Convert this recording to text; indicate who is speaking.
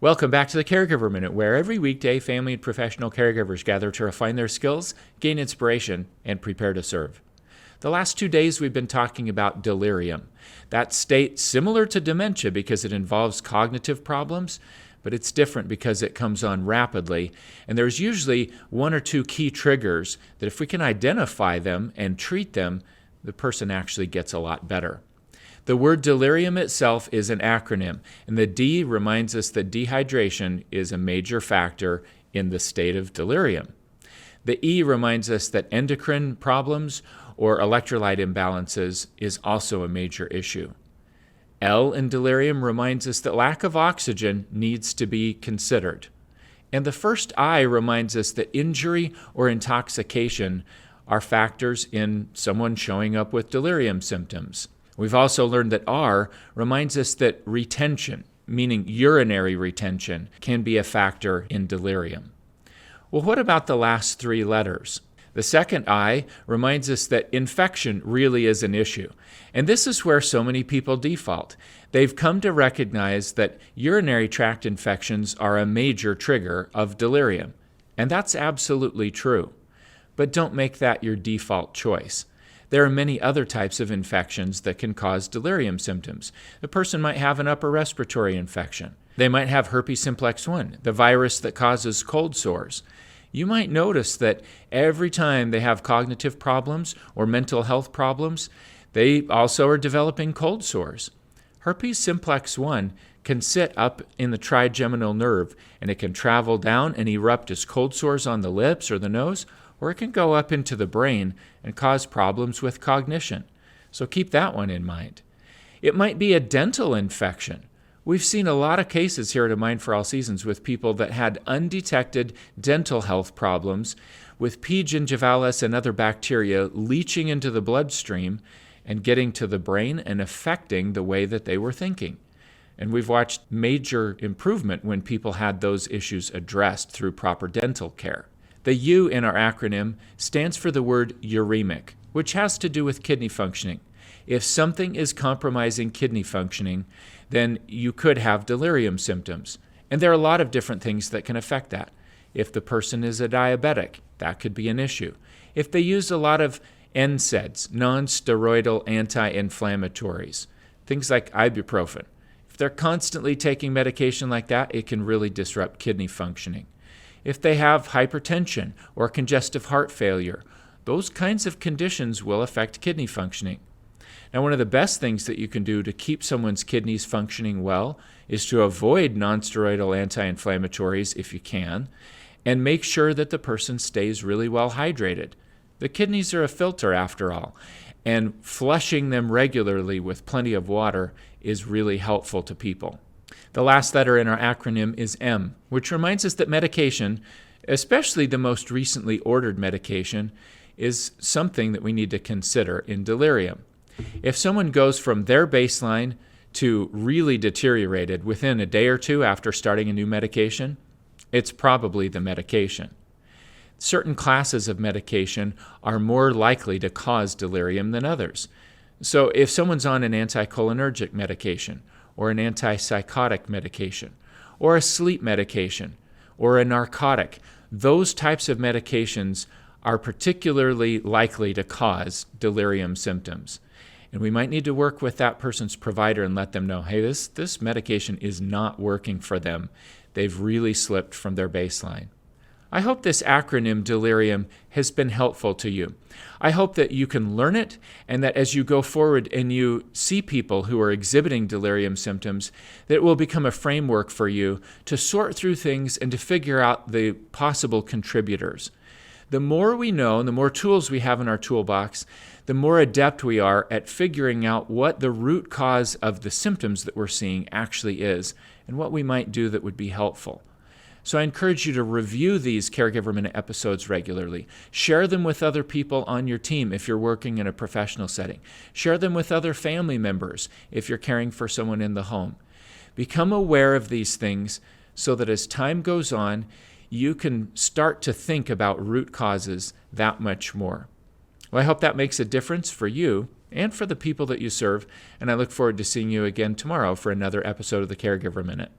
Speaker 1: Welcome back to the Caregiver Minute, where every weekday family and professional caregivers gather to refine their skills, gain inspiration, and prepare to serve. The last 2 days we've been talking about delirium. That state similar to dementia because it involves cognitive problems, but it's different because it comes on rapidly, and there's usually one or two key triggers that if we can identify them and treat them, the person actually gets a lot better. The word delirium itself is an acronym, and the D reminds us that dehydration is a major factor in the state of delirium. The E reminds us that endocrine problems or electrolyte imbalances is also a major issue. L in delirium reminds us that lack of oxygen needs to be considered. And the first I reminds us that injury or intoxication are factors in someone showing up with delirium symptoms. We've also learned that R reminds us that retention, meaning urinary retention, can be a factor in delirium. Well, what about the last three letters? The second I reminds us that infection really is an issue. And this is where so many people default. They've come to recognize that urinary tract infections are a major trigger of delirium. And that's absolutely true. But don't make that your default choice. There are many other types of infections that can cause delirium symptoms. The person might have an upper respiratory infection. They might have herpes simplex 1, the virus that causes cold sores. You might notice that every time they have cognitive problems or mental health problems, they also are developing cold sores. Herpes simplex 1 can sit up in the trigeminal nerve, and it can travel down and erupt as cold sores on the lips or the nose, or it can go up into the brain and cause problems with cognition. So keep that one in mind. It might be a dental infection. We've seen a lot of cases here at A Mind for All Seasons with people that had undetected dental health problems with P. gingivalis and other bacteria leaching into the bloodstream and getting to the brain and affecting the way that they were thinking. And we've watched major improvement when people had those issues addressed through proper dental care. The U in our acronym stands for the word uremic, which has to do with kidney functioning. If something is compromising kidney functioning, then you could have delirium symptoms. And there are a lot of different things that can affect that. If the person is a diabetic, that could be an issue. If they use a lot of NSAIDs, non-steroidal anti-inflammatories, things like ibuprofen, if they're constantly taking medication like that, it can really disrupt kidney functioning. If they have hypertension or congestive heart failure, those kinds of conditions will affect kidney functioning. Now, one of the best things that you can do to keep someone's kidneys functioning well is to avoid nonsteroidal anti-inflammatories if you can, and make sure that the person stays really well hydrated. The kidneys are a filter after all, and flushing them regularly with plenty of water is really helpful to people. The last letter in our acronym is M, which reminds us that medication, especially the most recently ordered medication, is something that we need to consider in delirium. If someone goes from their baseline to really deteriorated within a day or two after starting a new medication, it's probably the medication. Certain classes of medication are more likely to cause delirium than others. So if someone's on an anticholinergic medication, or an antipsychotic medication, or a sleep medication, or a narcotic, those types of medications are particularly likely to cause delirium symptoms. And we might need to work with that person's provider and let them know, hey, this medication is not working for them. They've really slipped from their baseline. I hope this acronym delirium has been helpful to you. I hope that you can learn it and that as you go forward and you see people who are exhibiting delirium symptoms, that it will become a framework for you to sort through things and to figure out the possible contributors. The more we know and the more tools we have in our toolbox, the more adept we are at figuring out what the root cause of the symptoms that we're seeing actually is and what we might do that would be helpful. So I encourage you to review these Caregiver Minute episodes regularly. Share them with other people on your team if you're working in a professional setting. Share them with other family members if you're caring for someone in the home. Become aware of these things so that as time goes on, you can start to think about root causes that much more. Well, I hope that makes a difference for you and for the people that you serve, and I look forward to seeing you again tomorrow for another episode of the Caregiver Minute.